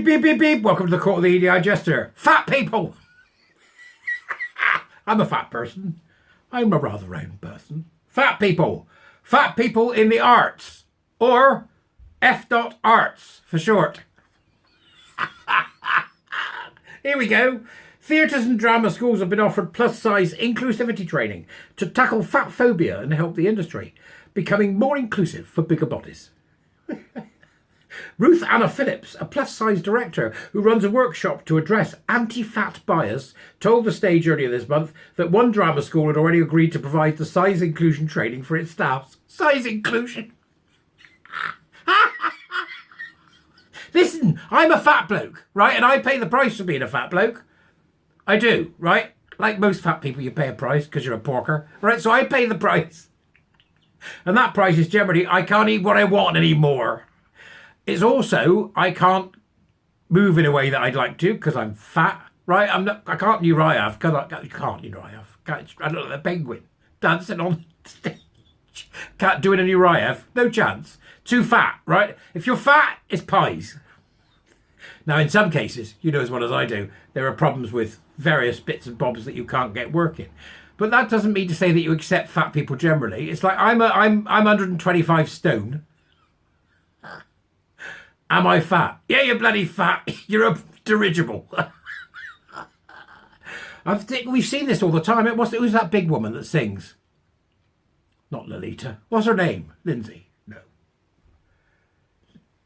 Beep, beep, beep, beep. Welcome to the court of the Edijester. Fat people. I'm a fat person. I'm a rather round person. Fat people. Fat people in the arts. Or F.arts for short. Here we go. Theatres and drama schools have been offered plus-size inclusivity training to tackle fat phobia and help the industry becoming more inclusive for bigger bodies. Ruth Anna Phillips, a plus-size director who runs a workshop to address anti-fat bias, told the Stage earlier this month that one drama school had already agreed to provide the size inclusion training for its staff. Size inclusion? Listen, I'm a fat bloke, right? And I pay the price for being a fat bloke. I do, right? Like most fat people, you pay a price because you're a porker, right? So I pay the price. And that price is generally, I can't eat what I want anymore. It's also, I can't move in a way that I'd like to because I'm fat, right? I can't Uriah. Can't Uriah. I look like a penguin dancing on stage. Can't do it in Uriah. No chance. Too fat, right? If you're fat, it's pies. Now, in some cases, you know as well as I do, there are problems with various bits and bobs that you can't get working. But that doesn't mean to say that you accept fat people generally. It's like I'm 125 stone. Am I fat? Yeah, you're bloody fat. You're a dirigible. We've seen this all the time. Who's that big woman that sings? Not Lolita. What's her name? Lindsay? No.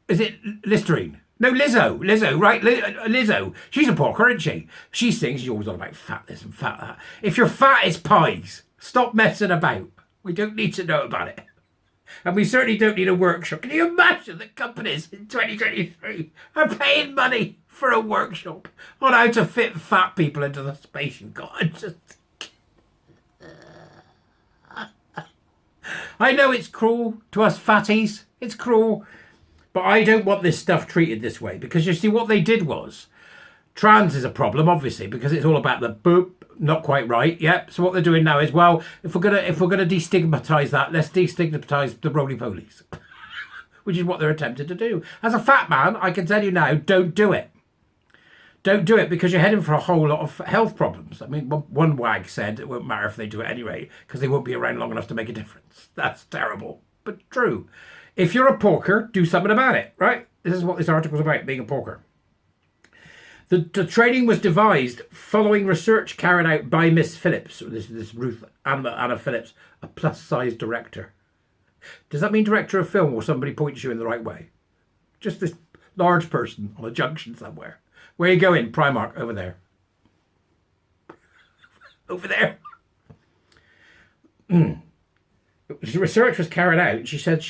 Is it Listerine? No, Lizzo. Lizzo, right? Lizzo. She's a porker, isn't she? She sings. She's always on about fat this and fat that. If you're fat, it's pies. Stop messing about. We don't need to know about it. And we certainly don't need a workshop. Can you imagine that companies in 2023 are paying money for a workshop on how to fit fat people into the space you've got? I know it's cruel to us fatties. It's cruel. But I don't want this stuff treated this way because you see what they did was trans is a problem, obviously, because it's all about the boop, not quite right. Yep. So what they're doing now is, well, if we're gonna destigmatise that, let's destigmatise the roly-polies, which is what they're attempting to do. As a fat man, I can tell you now, don't do it. Don't do it because you're heading for a whole lot of health problems. I mean, one wag said it won't matter if they do it anyway because they won't be around long enough to make a difference. That's terrible, but true. If you're a porker, do something about it, right? This is what this article's about, being a porker. The training was devised following research carried out by Miss Phillips, this Ruth Anna Phillips, a plus-size director. Does that mean director of film or somebody points you in the right way? Just this large person on a junction somewhere. Where are you going? Primark, over there. Over there. The research was carried out. She said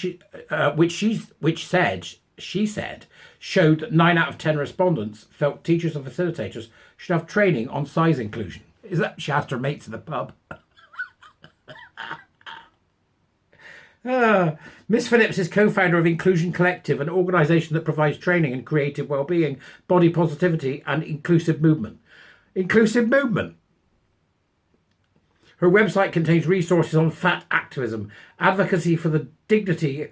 she said showed that 9 out of 10 respondents felt teachers and facilitators should have training on size inclusion. Is that she asked her mates in the pub? Miss Phillips is co-founder of Inclusion Collective, an organisation that provides training in creative well-being, body positivity and inclusive movement. Inclusive movement. Her website contains resources on fat activism, advocacy for the dignity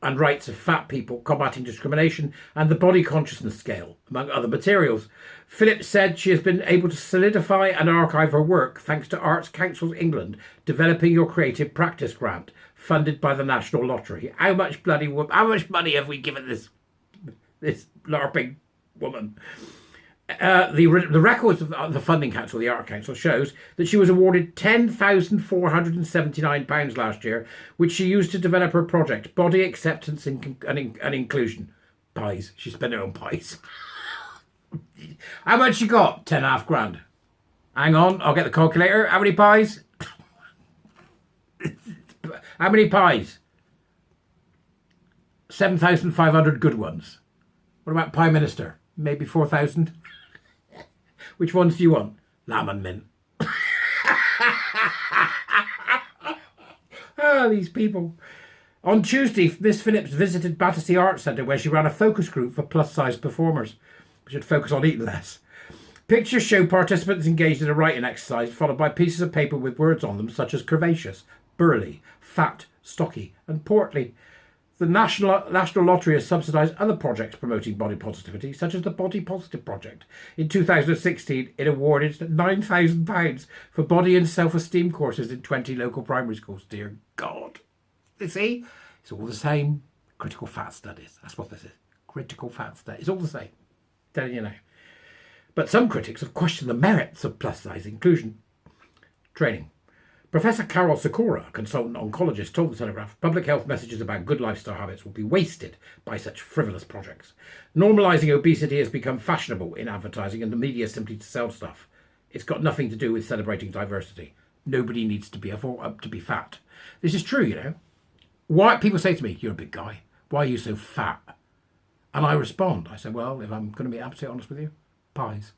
and rights of fat people, combating discrimination, and the body consciousness scale, among other materials. Phillips said she has been able to solidify and archive her work thanks to Arts Council England Developing Your Creative Practice grant, funded by the National Lottery. How much money have we given this LARPing woman? The records of the Funding Council, the Art Council, shows that she was awarded £10,479 last year, which she used to develop her project, Body Acceptance and Inclusion. Pies. She spent it on pies. How much you got? 10.5 grand. Hang on, I'll get the calculator. How many pies? How many pies? 7,500 good ones. What about Prime Minister? Maybe 4,000? Which ones do you want? Lamb and mint. These people. On Tuesday, Miss Phillips visited Battersea Arts Centre where she ran a focus group for plus-size performers. We should focus on eating less. Pictures show participants engaged in a writing exercise followed by pieces of paper with words on them such as curvaceous, burly, fat, stocky and portly. The National Lottery has subsidised other projects promoting body positivity, such as the Body Positive Project. In 2016, it awarded £9,000 for body and self-esteem courses in 20 local primary schools. Dear God. You see? It's all the same. Critical fat studies. That's what this is. Critical fat studies. It's all the same. Telling you now. But some critics have questioned the merits of plus-size inclusion training. Professor Carol Sikora, a consultant oncologist, told The Telegraph public health messages about good lifestyle habits will be wasted by such frivolous projects. Normalising obesity has become fashionable in advertising and the media simply to sell stuff. It's got nothing to do with celebrating diversity. Nobody needs to be up to be fat. This is true, you know. Why people say to me, "You're a big guy. Why are you so fat?" And I respond. I say, well, if I'm going to be absolutely honest with you, pies.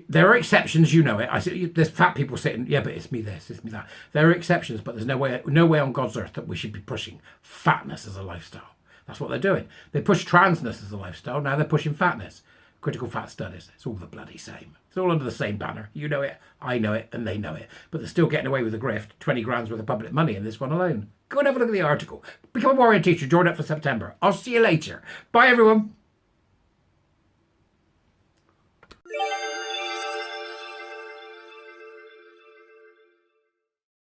There are exceptions, you know it. I see there's fat people saying, "Yeah, but it's me this, it's me that." There are exceptions, but there's no way on God's earth that we should be pushing fatness as a lifestyle. That's what they're doing. They push transness as a lifestyle. Now they're pushing fatness. Critical fat studies. It's all the bloody same. It's all under the same banner. You know it, I know it, and they know it. But they're still getting away with the grift. 20 grand's worth of public money in this one alone. Go and have a look at the article. Become a warrior teacher. Join up for September. I'll see you later. Bye, everyone.